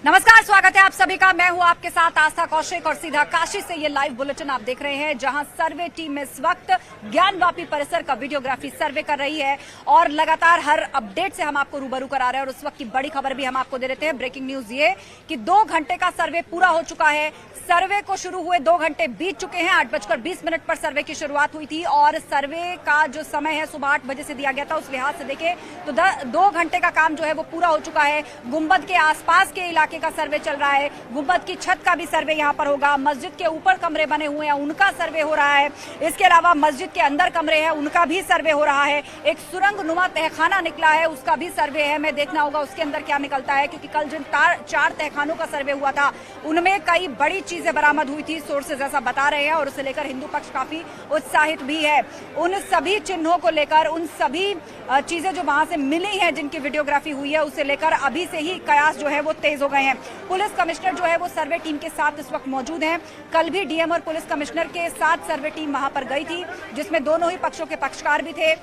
नमस्कार, स्वागत है आप सभी का। मैं हूं आपके साथ आस्था कौशिक और सीधा काशी से ये लाइव बुलेटिन आप देख रहे हैं, जहां सर्वे टीम इस वक्त ज्ञानवापी परिसर का वीडियोग्राफी सर्वे कर रही है और लगातार हर अपडेट से हम आपको रूबरू करा रहे हैं। और उस वक्त की बड़ी खबर भी हम आपको दे देते हैं। ब्रेकिंग न्यूज ये कि 2 घंटे का सर्वे पूरा हो चुका है। सर्वे को शुरू हुए 2 घंटे बीत चुके हैं। 8:20 पर सर्वे की शुरुआत हुई थी और सर्वे का जो समय है सुबह 8 बजे से दिया गया था, उस लिहाज से देखें तो 2 घंटे का काम जो है वो पूरा हो चुका है। गुंबद के आसपास के इलाके का सर्वे चल रहा है। गुंबद की छत का भी सर्वे यहां पर होगा। मस्जिद के ऊपर कमरे बने हुए हैं, उनका सर्वे हो रहा है। इसके अलावा मस्जिद के अंदर कमरे हैं, उनका भी सर्वे हो रहा है। एक सुरंग नुमा तहखाना निकला है, उसका भी सर्वे है। हमें देखना होगा उसके अंदर क्या निकलता है, क्योंकि कल जिन 4 तहखानों का सर्वे हुआ था उनमें कई बड़ी चीजें बरामद हुई थी, सोर्सेज ऐसा बता रहे हैं। और उसे लेकर हिंदू पक्ष काफी उत्साहित भी है। उन सभी चिन्हों को लेकर, उन सभी चीजें जो वहां से मिली हैं, जिनकी वीडियोग्राफी हुई है, उसे लेकर अभी से ही कयास जो है वो तेज हो गए हैं। पुलिस कमिश्नर जो है वो सर्वे टीम के साथ इस वक्त मौजूद हैं। कल भी डीएम और पुलिस कमिश्नर के साथ सर्वे टीम वहां पर गई थी, जिसमें दोनों ही पक्षों के पक्षकार भी थे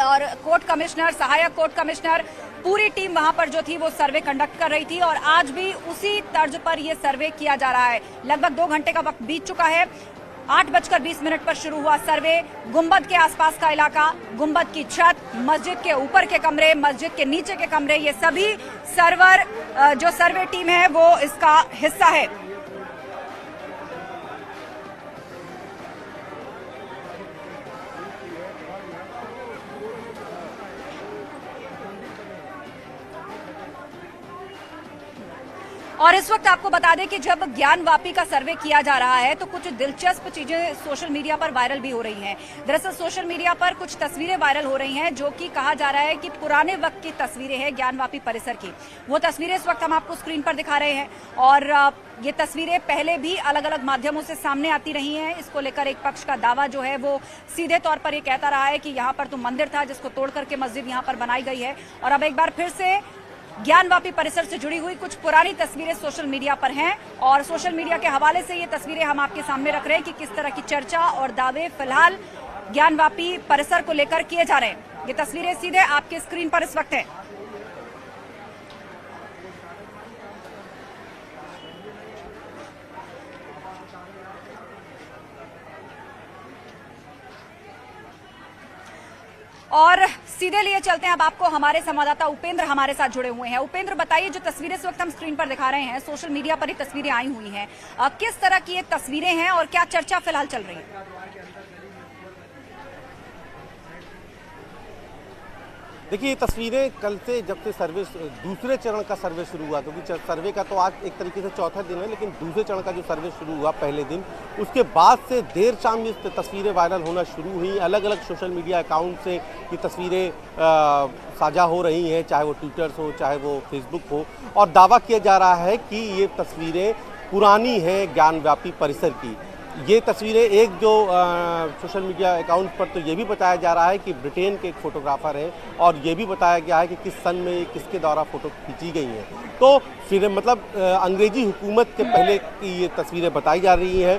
और कोर्ट कमिश्नर, सहायक कोर्ट कमिश्नर, पूरी टीम वहां पर जो थी वो सर्वे कंडक्ट कर रही थी। और आज भी उसी तर्ज पर यह सर्वे किया जा रहा है। लगभग 2 घंटे का वक्त बीत चुका है। 8:20 पर शुरू हुआ सर्वे। गुंबद के आसपास का इलाका, गुंबद की छत, मस्जिद के ऊपर के कमरे, मस्जिद के नीचे के कमरे, ये सभी जो सर्वे टीम है वो इसका हिस्सा है। और इस वक्त आपको बता दें कि जब ज्ञानवापी का सर्वे किया जा रहा है तो कुछ दिलचस्प चीजें सोशल मीडिया पर वायरल भी हो रही हैं। दरअसल सोशल मीडिया पर कुछ तस्वीरें वायरल हो रही हैं, जो कि कहा जा रहा है कि पुराने वक्त की तस्वीरें हैं ज्ञानवापी परिसर की। वो तस्वीरें इस वक्त हम आपको स्क्रीन पर दिखा रहे हैं और ये तस्वीरें पहले भी अलग अलग माध्यमों से सामने आती रही हैं। इसको लेकर एक पक्ष का दावा जो है वो सीधे तौर पर ये कहता रहा है कि यहाँ पर तो मंदिर था जिसको तोड़ करके मस्जिद यहाँ पर बनाई गई है। और अब एक बार फिर से ज्ञानवापी परिसर से जुड़ी हुई कुछ पुरानी तस्वीरें सोशल मीडिया पर हैं और सोशल मीडिया के हवाले से ये तस्वीरें हम आपके सामने रख रहे हैं कि किस तरह की चर्चा और दावे फिलहाल ज्ञानवापी परिसर को लेकर किए जा रहे हैं। ये तस्वीरें सीधे आपके स्क्रीन पर इस वक्त हैं। और सीधे लिए चलते हैं अब आपको, हमारे संवाददाता उपेंद्र हमारे साथ जुड़े हुए हैं। उपेंद्र, बताइए, जो तस्वीरें इस वक्त हम स्क्रीन पर दिखा रहे हैं, सोशल मीडिया पर ही तस्वीरें आई हुई हैं, किस तरह की ये तस्वीरें हैं और क्या चर्चा फिलहाल चल रही है? देखिए, ये तस्वीरें कल से, जब से सर्वे दूसरे चरण का सर्वे शुरू हुआ, क्योंकि सर्वे का तो आज एक तरीके से चौथा दिन है, लेकिन दूसरे चरण का जो सर्वे शुरू हुआ पहले दिन, उसके बाद से देर शाम ये तस्वीरें वायरल होना शुरू हुई। अलग अलग सोशल मीडिया अकाउंट से ये तस्वीरें साझा हो रही हैं, चाहे वो ट्विटर हो, चाहे वो फेसबुक हो, और दावा किया जा रहा है कि ये तस्वीरें पुरानी हैं ज्ञानवापी परिसर की। ये तस्वीरें एक जो सोशल मीडिया अकाउंट पर तो ये भी बताया जा रहा है कि ब्रिटेन के एक फोटोग्राफर हैं, और ये भी बताया गया है कि किस सन में किसके द्वारा फोटो खींची गई हैं। तो फिर मतलब अंग्रेजी हुकूमत के पहले की ये तस्वीरें बताई जा रही हैं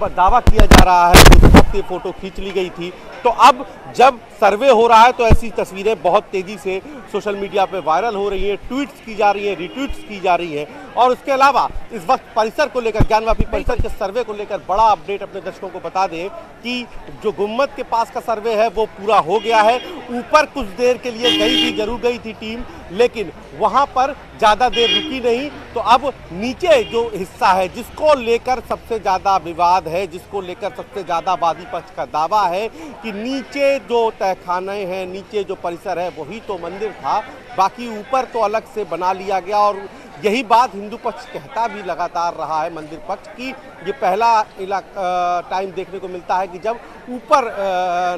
और दावा किया जा रहा है कि उस वक्त ये फोटो खींच ली गई थी। तो अब जब सर्वे हो रहा है तो ऐसी तस्वीरें बहुत तेजी से सोशल मीडिया पे वायरल हो रही हैं, ट्वीट्स की जा रही हैं, रिट्वीट्स की जा रही हैं। और उसके अलावा इस वक्त परिसर को लेकर, ज्ञानवापी परिसर के सर्वे को लेकर बड़ा अपडेट अपने दर्शकों को बता दें कि जो गुंबद के पास का सर्वे है वो पूरा हो गया है। ऊपर कुछ देर के लिए जरूर गई थी टीम, लेकिन वहां पर ज़्यादा देर रुकी नहीं। तो अब नीचे जो हिस्सा है, जिसको लेकर सबसे ज़्यादा विवाद है, जिसको लेकर सबसे ज़्यादा वादी पक्ष का दावा है कि नीचे जो तहखाने हैं, नीचे जो परिसर है, वही तो मंदिर था, बाकी ऊपर तो अलग से बना लिया गया। और यही बात हिंदू पक्ष कहता भी लगातार रहा है, मंदिर पक्ष की। ये पहला टाइम देखने को मिलता है कि जब ऊपर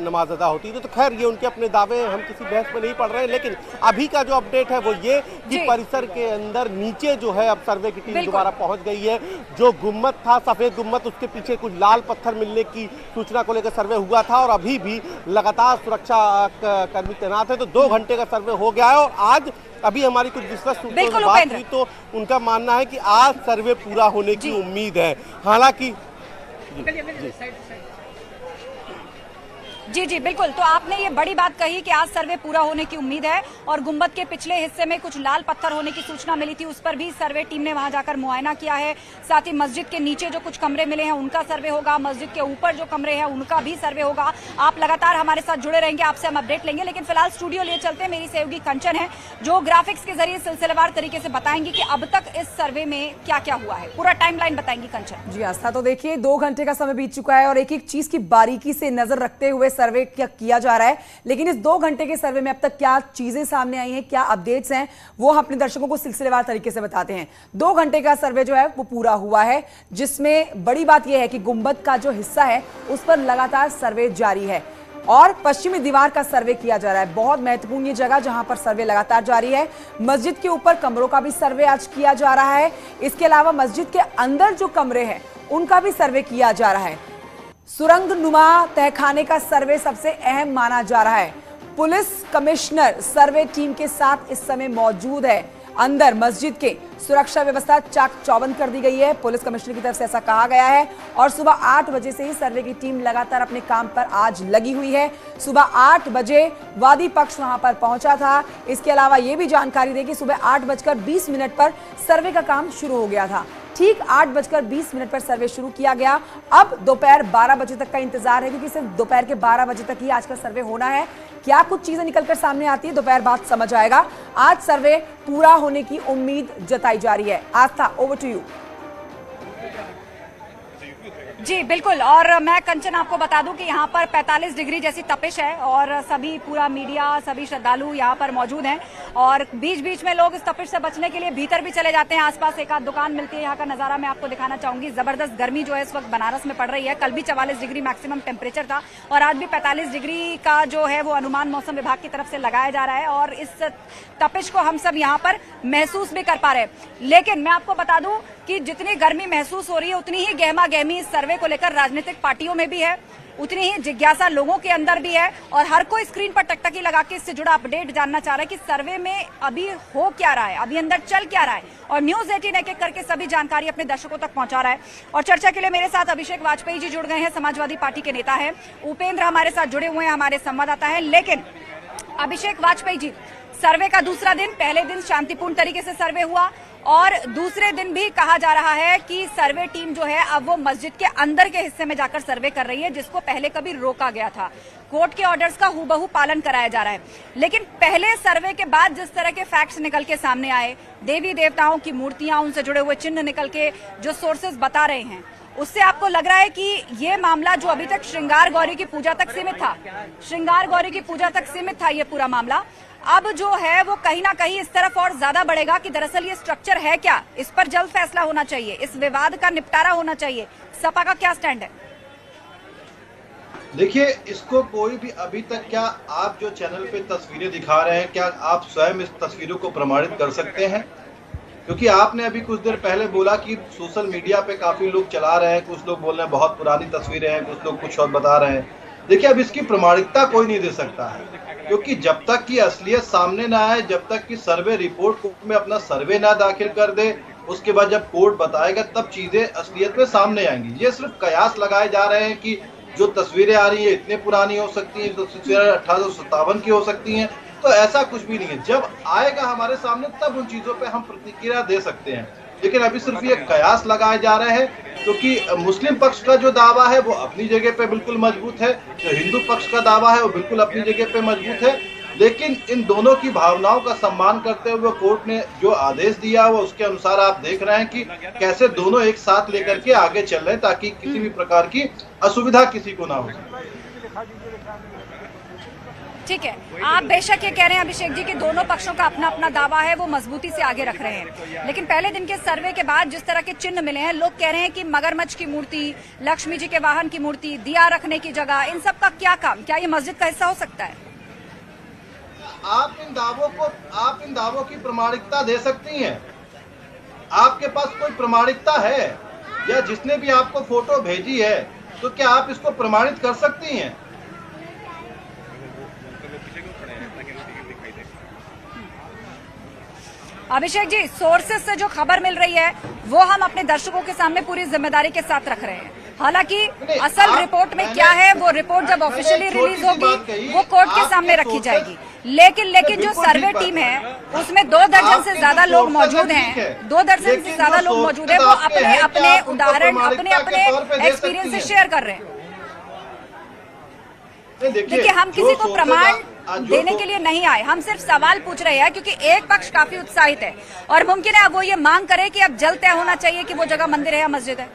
नमाज अदा होती है। तो खैर, ये उनके अपने दावे, हम किसी बहस में नहीं पड़ रहे हैं, लेकिन अभी का जो अपडेट है वो ये कि परिसर के अंदर नीचे जो है अब सर्वे की टीम दोबारा पहुंच गई है। जो गुम्मद था, सफेद गुम्मद, उसके पीछे कुछ लाल पत्थर मिलने की सूचना को लेकर सर्वे हुआ था और अभी भी लगातार सुरक्षा कर्मी तैनात है। तो 2 घंटे का सर्वे हो गया है और आज अभी हमारी कुछ विश्वस्त सूत्रों से बात हुई तो उनका मानना है कि आज सर्वे पूरा होने की उम्मीद है। हालांकि जी जी बिल्कुल। तो आपने ये बड़ी बात कही कि आज सर्वे पूरा होने की उम्मीद है और गुंबद के पिछले हिस्से में कुछ लाल पत्थर होने की सूचना मिली थी, उस पर भी सर्वे टीम ने वहां जाकर मुआयना किया है। साथ ही मस्जिद के नीचे जो कुछ कमरे मिले हैं उनका सर्वे होगा, मस्जिद के ऊपर जो कमरे हैं उनका भी सर्वे होगा। आप लगातार हमारे साथ जुड़े रहेंगे, आपसे हम अपडेट लेंगे, लेकिन फिलहाल स्टूडियो लिए चलते हैं। मेरी सहयोगी कंचन है जो ग्राफिक्स के जरिए सिलसिलेवार तरीके से बताएंगी कि अब तक इस सर्वे में क्या क्या हुआ है। पूरा टाइमलाइन बताएंगी कंचन। जी आस्था, तो देखिए 2 घंटे का समय बीत चुका है और एक एक चीज की बारीकी से नजर रखते हुए सर्वे किया जा रहा है। लेकिन इस 2 घंटे के सर्वे में अब तक क्या चीजें सामने आई हैं, क्या अपडेट्स हैं, वो हम अपने दर्शकों को सिलसिलेवार तरीके से बताते हैं। 2 घंटे का सर्वे जो है वो पूरा हुआ है, जिसमें बड़ी बात यह है कि गुंबद का जो हिस्सा है उस पर लगातार सर्वे जारी है और पश्चिमी दीवार का सर्वे किया जा रहा है। बहुत महत्वपूर्ण ये जगह जहां पर सर्वे लगातार जारी है। मस्जिद के ऊपर कमरों का भी सर्वे आज किया जा रहा है। इसके अलावा मस्जिद के अंदर जो कमरे हैं उनका भी सर्वे किया जा रहा है। सुरंग नुमा तहखाने का सर्वे सबसे अहम माना जा रहा है। पुलिस कमिश्नर सर्वे टीम के साथ इस समय मौजूद है। अंदर मस्जिद के सुरक्षा व्यवस्था चाक चौबंद कर दी गई है, पुलिस कमिश्नर की तरफ से ऐसा कहा गया है। और सुबह 8 बजे से ही सर्वे की टीम लगातार अपने काम पर आज लगी हुई है। सुबह 8 बजे वादी पक्ष वहां पर पहुंचा था। इसके अलावा यह भी जानकारी दें कि सुबह 8:20 पर सर्वे का काम शुरू हो गया था। ठीक 8:20 पर सर्वे शुरू किया गया। अब दोपहर 12 बजे तक का इंतजार है, क्योंकि सिर्फ दोपहर के 12 बजे तक ही आज का सर्वे होना है। क्या कुछ चीजें निकलकर सामने आती है दोपहर बाद समझ आएगा। आज सर्वे पूरा होने की उम्मीद जताई जा रही है। आस्था, ओवर टू यू। जी बिल्कुल। और मैं कंचन आपको बता दूं कि यहाँ पर 45 डिग्री जैसी तपिश है और सभी पूरा मीडिया, सभी श्रद्धालु यहाँ पर मौजूद हैं और बीच बीच में लोग इस तपिश से बचने के लिए भीतर भी चले जाते हैं। आसपास एक आध दुकान मिलती है। यहाँ का नजारा मैं आपको दिखाना चाहूंगी। जबरदस्त गर्मी जो है इस वक्त बनारस में पड़ रही है। कल भी 44 डिग्री मैक्सिमम टेम्परेचर था और आज भी 45 डिग्री का जो है वो अनुमान मौसम विभाग की तरफ से लगाया जा रहा है और इस तपिश को हम सब यहाँ पर महसूस भी कर पा रहे हैं। लेकिन मैं आपको बता दूं कि जितनी गर्मी महसूस हो रही है उतनी ही गहमा गहमी इस सर्वे को लेकर राजनीतिक पार्टियों में भी है, उतनी ही जिज्ञासा लोगों के अंदर भी है और हर कोई स्क्रीन पर टकटकी लगा के इससे जुड़ा अपडेट जानना चाह रहा है कि सर्वे में अभी हो क्या रहा है, अभी अंदर चल क्या रहा है। और न्यूज 18 एक एक करके सभी जानकारी अपने दर्शकों तक पहुंचा रहा है। और चर्चा के लिए मेरे साथ अभिषेक वाजपेयी जी जुड़ गए हैं, समाजवादी पार्टी के नेता हैं। उपेंद्र हमारे साथ जुड़े हुए हैं, हमारे संवाददाता हैं। लेकिन अभिषेक वाजपेयी जी, सर्वे का दूसरा दिन, पहले दिन शांतिपूर्ण तरीके से सर्वे हुआ और दूसरे दिन भी कहा जा रहा है कि सर्वे टीम जो है अब वो मस्जिद के अंदर के हिस्से में जाकर सर्वे कर रही है, जिसको पहले कभी रोका गया था। कोर्ट के ऑर्डर्स का हूबहू पालन कराया जा रहा है। लेकिन पहले सर्वे के बाद जिस तरह के फैक्ट्स निकल के सामने आए, देवी देवताओं की मूर्तियां, उनसे जुड़े हुए चिन्ह निकल के जो सोर्सेज बता रहे हैं, उससे आपको लग रहा है कि ये मामला जो अभी तक श्रृंगार गौरी की पूजा तक सीमित था, श्रृंगार गौरी की पूजा तक सीमित था ये पूरा मामला, अब जो है वो कहीं ना कहीं इस तरफ और ज्यादा बढ़ेगा कि दरअसल ये स्ट्रक्चर है क्या, इस पर जल्द फैसला होना चाहिए, इस विवाद का निपटारा होना चाहिए। सपा का क्या स्टैंड है? देखिए, इसको कोई भी अभी तक, क्या आप जो चैनल पे तस्वीरें दिखा रहे हैं, क्या आप स्वयं इस तस्वीरों को प्रमाणित कर सकते हैं? क्योंकि आपने अभी कुछ देर पहले बोला कि सोशल मीडिया पे काफी लोग चला रहे हैं, कुछ लोग बोल रहे हैं बहुत पुरानी तस्वीरें हैं, कुछ लोग कुछ और बता रहे हैं। देखिए, अब इसकी प्रमाणिकता कोई नहीं दे सकता है, क्योंकि जब तक की असलियत सामने ना आए, जब तक की सर्वे रिपोर्ट कोर्ट में अपना सर्वे ना दाखिल कर दे, उसके बाद जब कोर्ट बताएगा तब चीजें असलियत में सामने आएंगी। ये सिर्फ कयास लगाए जा रहे हैं कि जो तस्वीरें आ रही है इतने पुरानी हो सकती है, तो तस्वीरें 1857 की हो सकती हैं, तो ऐसा कुछ भी नहीं है। जब आएगा हमारे सामने तब उन चीजों पे हम प्रतिक्रिया दे सकते हैं। लेकिन अभी सिर्फ ये कयास लगाए जा रहे हैं, क्योंकि मुस्लिम पक्ष का जो दावा है वो अपनी जगह पे बिल्कुल मजबूत है, जो हिंदू पक्ष का दावा है वो बिल्कुल अपनी जगह पे मजबूत है। लेकिन इन दोनों की भावनाओं का सम्मान करते हुए कोर्ट ने जो आदेश दिया वो उसके अनुसार आप देख रहे हैं कि कैसे दोनों एक साथ लेकर के आगे चल रहे हैं, ताकि किसी भी प्रकार की असुविधा किसी को ना हो। ठीक है, आप बेशक ये कह रहे हैं अभिषेक जी कि दोनों पक्षों का अपना अपना दावा है, वो मजबूती से आगे रख रहे हैं। लेकिन पहले दिन के सर्वे के बाद जिस तरह के चिन्ह मिले हैं, लोग कह रहे हैं कि मगरमच्छ की मूर्ति, लक्ष्मी जी के वाहन की मूर्ति, दिया रखने की जगह, इन सब का क्या काम, क्या ये मस्जिद का हिस्सा हो सकता है? आप इन दावों की प्रमाणिकता दे सकती हैं? आपके पास कोई प्रमाणिकता है? या जिसने भी आपको फोटो भेजी है तो क्या आप इसको प्रमाणित कर सकती हैं? अभिषेक जी, सोर्सेस से जो खबर मिल रही है वो हम अपने दर्शकों के सामने पूरी जिम्मेदारी के साथ रख रहे हैं। हालांकि असल रिपोर्ट में क्या है, वो रिपोर्ट जब ऑफिशियली रिलीज होगी वो कोर्ट के सामने रखी जाएगी। लेकिन जो सर्वे टीम है उसमें 2 दर्जन से ज्यादा लोग मौजूद हैं, 2 दर्जन से ज्यादा लोग मौजूद हैं। वो अपने अपने उदाहरण, अपने अपने एक्सपीरियंस से शेयर कर रहे हैं। देखिए, हम किसी को प्रमाण देने के लिए नहीं आए, हम सिर्फ सवाल पूछ रहे हैं, क्योंकि एक पक्ष काफी उत्साहित है और मुमकिन है वो ये मांग करे कि अब जल्द तय होना चाहिए कि वो जगह मंदिर है या मस्जिद है।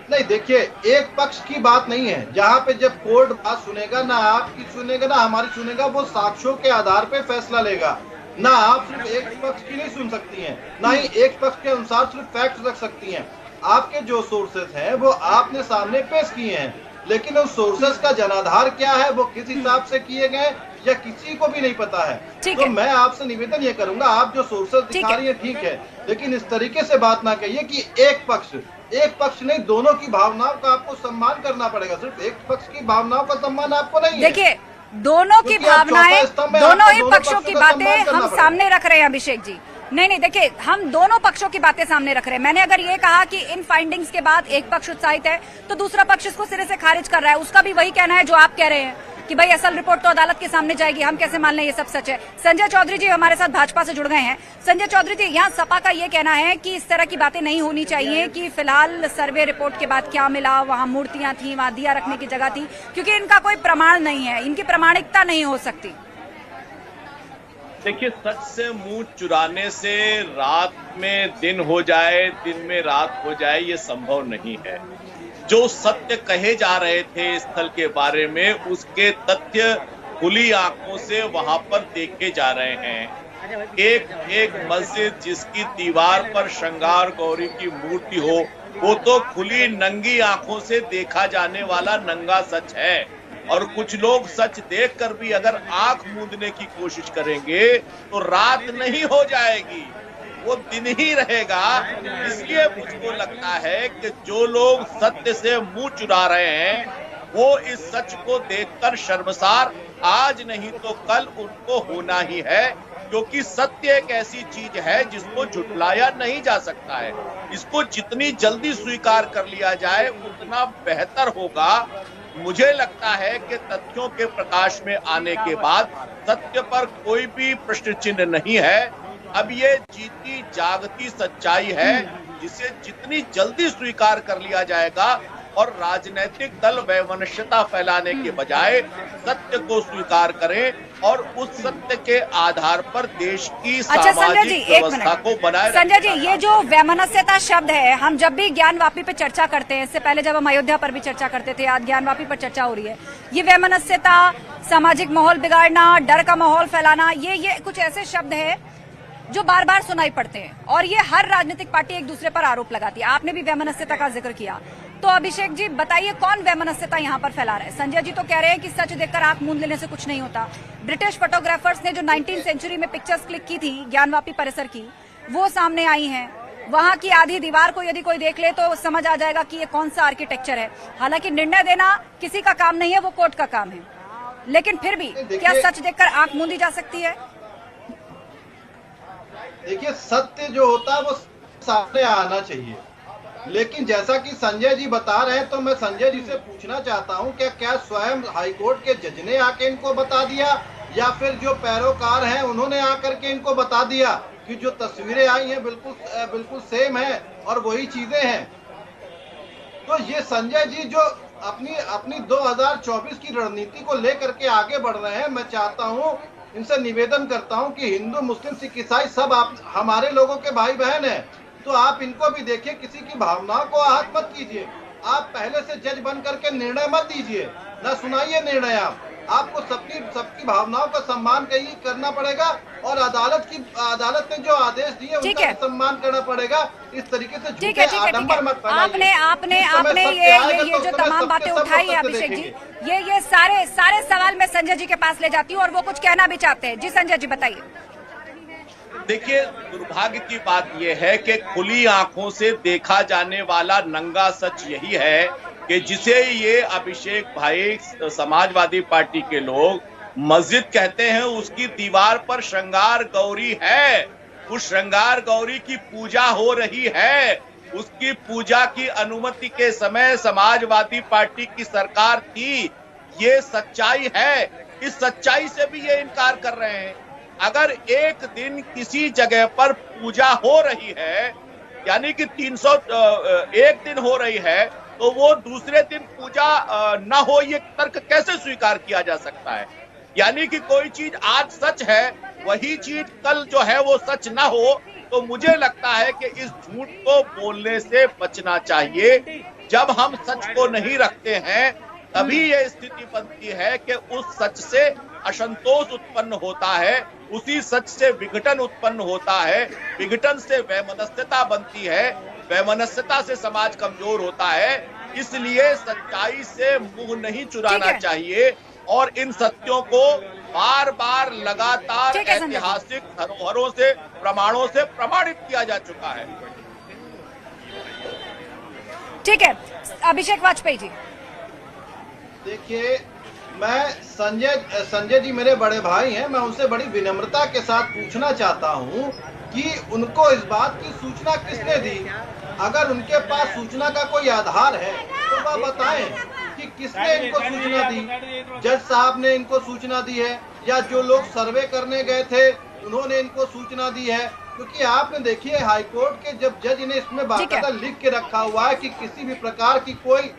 नहीं, देखिए, एक पक्ष की बात नहीं है। जहाँ पे जब कोर्ट बात सुनेगा, ना आपकी सुनेगा ना हमारी सुनेगा, वो साक्ष्यों के आधार पे फैसला लेगा। ना आप सिर्फ एक पक्ष की नहीं सुन सकती हैं, ना ही एक पक्ष के अनुसार सिर्फ फैक्ट रख सकती हैं। आपके जो सोर्सेस हैं वो आपने सामने पेश किए हैं, लेकिन उन सोर्सेस का जनाधार क्या है, वो किस हिसाब से किए गए या किसी को भी नहीं पता है। तो मैं आपसे निवेदन ये करूंगा, आप जो सोर्सेस दिखा रही है ठीक है, लेकिन इस तरीके से बात ना कहिए कि एक पक्ष नहीं, दोनों की भावनाओं का आपको सम्मान करना पड़ेगा। सिर्फ एक पक्ष की भावनाओं का सम्मान आपको नहीं है। देखिए, दोनों की भावनाएं, दोनों ही पक्षों की बातें हम सामने रख रहे हैं अभिषेक जी। नहीं, देखिए, हम दोनों पक्षों की बातें सामने रख रहे हैं। मैंने अगर ये कहा कि इन फाइंडिंग्स के बाद एक पक्ष उत्साहित है, तो दूसरा पक्ष इसको सिरे से खारिज कर रहा है। उसका भी वही कहना है जो आप कह रहे हैं कि भाई असल रिपोर्ट तो अदालत के सामने जाएगी, हम कैसे मान लें ये सब सच है। संजय चौधरी जी हमारे साथ भाजपा से जुड़ गए हैं। संजय चौधरी जी, यहाँ सपा का ये कहना है कि इस तरह की बातें नहीं होनी चाहिए, कि फिलहाल सर्वे रिपोर्ट के बाद क्या मिला, वहाँ मूर्तियां थी, वहाँ दिया रखने की जगह थी, क्योंकि इनका कोई प्रमाण नहीं है, इनकी प्रमाणिकता नहीं हो सकती। देखिए, सच से मुंह चुराने से रात में दिन हो जाए, दिन में रात हो जाए, ये संभव नहीं है। जो सत्य कहे जा रहे थे स्थल के बारे में, उसके तथ्य खुली आंखों से वहां पर देखे जा रहे हैं। एक मस्जिद जिसकी दीवार पर श्रृंगार गौरी की मूर्ति हो, वो तो खुली नंगी आंखों से देखा जाने वाला नंगा सच है। और कुछ लोग सच देखकर भी अगर आंख मूंदने की कोशिश करेंगे तो रात नहीं हो जाएगी, वो दिन ही रहेगा। इसलिए मुझको लगता है कि जो लोग सत्य से मुंह चुरा रहे हैं वो इस सच को देखकर शर्मसार आज नहीं तो कल उनको होना ही है, क्योंकि सत्य एक ऐसी चीज है जिसको झुठलाया नहीं जा सकता है। इसको जितनी जल्दी स्वीकार कर लिया जाए उतना बेहतर होगा। मुझे लगता है कि तथ्यों के प्रकाश में आने के बाद सत्य पर कोई भी प्रश्न चिन्ह नहीं है। अब ये जीती जागती सच्चाई है जिसे जितनी जल्दी स्वीकार कर लिया जाएगा, और राजनीतिक दल वैमनस्यता फैलाने के बजाय सत्य को स्वीकार करें और उस सत्य के आधार पर देश की सामाजिक व्यवस्था को बनाए रखें। संजय जी, ये जो वैमनस्यता शब्द है, हम जब भी ज्ञानवापी पे चर्चा करते हैं, इससे पहले जब हम अयोध्या पर भी चर्चा करते थे, आज ज्ञानवापी पर चर्चा हो रही है, ये वैमनस्यता, सामाजिक माहौल बिगाड़ना, डर का माहौल फैलाना, ये कुछ ऐसे शब्द है जो बार बार सुनाई पड़ते हैं और ये हर राजनीतिक पार्टी एक दूसरे पर आरोप लगाती है। आपने भी वैमनस्यता का जिक्र किया, तो अभिषेक जी बताइए, कौन वैमनस्यता यहाँ पर फैला रहा है? संजय जी तो कह रहे हैं कि सच देखकर आंख मूंद लेने से कुछ नहीं होता। ब्रिटिश फोटोग्राफर्स ने जो 19वीं सेंचुरी में पिक्चर्स क्लिक की थी ज्ञानवापी परिसर की, वो सामने आई हैं। वहां की आधी दीवार को यदि कोई देख ले तो समझ आ जाएगा कि ये कौन सा आर्किटेक्चर है। हालांकि निर्णय देना किसी का काम नहीं है, वो कोर्ट का काम है, लेकिन फिर भी क्या सच देखकर आंख मूंदी जा सकती है? देखिए, सत्य जो होता है वो सामने आना चाहिए, लेकिन जैसा कि संजय जी बता रहे हैं, तो मैं संजय जी से पूछना चाहता हूं, क्या स्वयं हाईकोर्ट के जज ने आके इनको बता दिया, या फिर जो पैरोकार हैं उन्होंने आकर के इनको बता दिया कि जो तस्वीरें आई हैं बिल्कुल सेम है और वही चीजें हैं? तो ये संजय जी जो अपनी 2024 की रणनीति को लेकर के आगे बढ़ रहे हैं, मैं चाहता हूं, इनसे निवेदन करता हूं कि हिंदू, मुस्लिम, सिख, ईसाई सब आप हमारे लोगों के भाई बहन हैं, तो आप इनको भी देखिए, किसी की भावनाओं को आहत मत कीजिए। आप पहले से जज बन करके निर्णय मत दीजिए, ना सुनाइए निर्णय। आपको सबकी भावनाओं का सम्मान करना पड़ेगा, और अदालत ने जो आदेश दिए उनका सम्मान करना पड़ेगा। इस तरीके से झूठे आडंबर मत फैलाइए। आपने ये जो तमाम बातें उठाई है अभिषेक जी, ये सारे सवाल मैं संजय जी के पास ले जाती हूँ और वो कुछ कहना भी चाहते हैं। जी संजय जी बताइए। देखिए, दुर्भाग्य की बात यह है कि खुली आंखों से देखा जाने वाला नंगा सच यही है कि जिसे ये अभिषेक भाई समाजवादी पार्टी के लोग मस्जिद कहते हैं, उसकी दीवार पर श्रृंगार गौरी है, उस श्रृंगार गौरी की पूजा हो रही है, उसकी पूजा की अनुमति के समय समाजवादी पार्टी की सरकार थी। ये सच्चाई है, इस सच्चाई से भी ये इनकार कर रहे हैं। अगर एक दिन किसी जगह पर पूजा हो रही है, यानी कि 301 दिन हो रही है, तो वो दूसरे दिन पूजा न हो, ये तर्क कैसे स्वीकार किया जा सकता है? यानी कि कोई चीज आज सच है, वही चीज कल जो है वो सच ना हो। तो मुझे लगता है कि इस झूठ को बोलने से बचना चाहिए। जब हम सच को नहीं रखते हैं, तभी यह स्थिति बनती है कि उस सच से असंतोष उत्पन्न होता है, उसी सच से विघटन उत्पन्न होता है, विघटन से वैमनस्यता बनती है, वैमनस्यता से समाज कमजोर होता है। इसलिए सच्चाई से मुंह नहीं चुराना चाहिए और इन सत्यों को बार बार लगातार ऐतिहासिक धरोहरों से, प्रमाणों से प्रमाणित किया जा चुका है। ठीक है, अभिषेक वाजपेयी जी। देखिए, मैं संजय जी मेरे बड़े भाई हैं, मैं उनसे बड़ी विनम्रता के साथ पूछना चाहता हूं कि उनको इस बात की सूचना किसने दी। अगर उनके पास सूचना का कोई आधार है तो वह बताएं कि किसने इनको सूचना दी। जज साहब ने इनको सूचना दी है या जो लोग सर्वे करने गए थे उन्होंने इनको सूचना दी है? क्योंकि आपने देखिए हाईकोर्ट के जब जज ने इसमें बाकायदा लिख के रखा हुआ है कि किसी भी प्रकार की कोई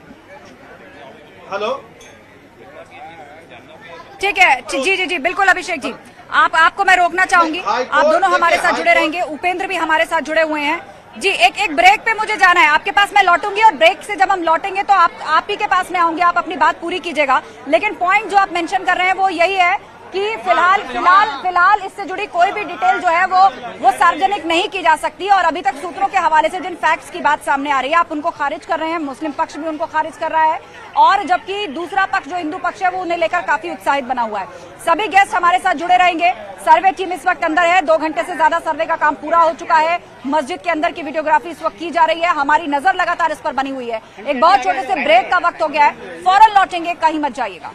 ठीक है जी जी जी बिल्कुल अभिषेक जी, आपको मैं रोकना चाहूंगी। आप दोनों हमारे साथ जुड़े रहेंगे, उपेंद्र भी हमारे साथ जुड़े हुए हैं जी। एक ब्रेक पे मुझे जाना है, आपके पास मैं लौटूंगी और ब्रेक से जब हम लौटेंगे तो आप ही के पास में आऊंगी, आप अपनी बात पूरी कीजिएगा। लेकिन पॉइंट जो आप मेंशन कर रहे हैं वो यही है कि फिलहाल इससे जुड़ी कोई भी डिटेल जो है वो सार्वजनिक नहीं की जा सकती। और अभी तक सूत्रों के हवाले से जिन फैक्ट्स की बात सामने आ रही है, आप उनको खारिज कर रहे हैं, मुस्लिम पक्ष भी उनको खारिज कर रहा है, और जबकि दूसरा पक्ष जो हिंदू पक्ष है वो उन्हें लेकर काफी उत्साहित बना हुआ है। सभी गेस्ट हमारे साथ जुड़े रहेंगे। सर्वे टीम इस वक्त अंदर है, 2 घंटे से ज्यादा सर्वे का काम पूरा हो चुका है। मस्जिद के अंदर की वीडियोग्राफी इस वक्त की जा रही है, हमारी नजर लगातार इस पर बनी हुई है। एक बहुत छोटे से ब्रेक का वक्त हो गया है, फौरन लौटेंगे, कहीं मत जाइएगा।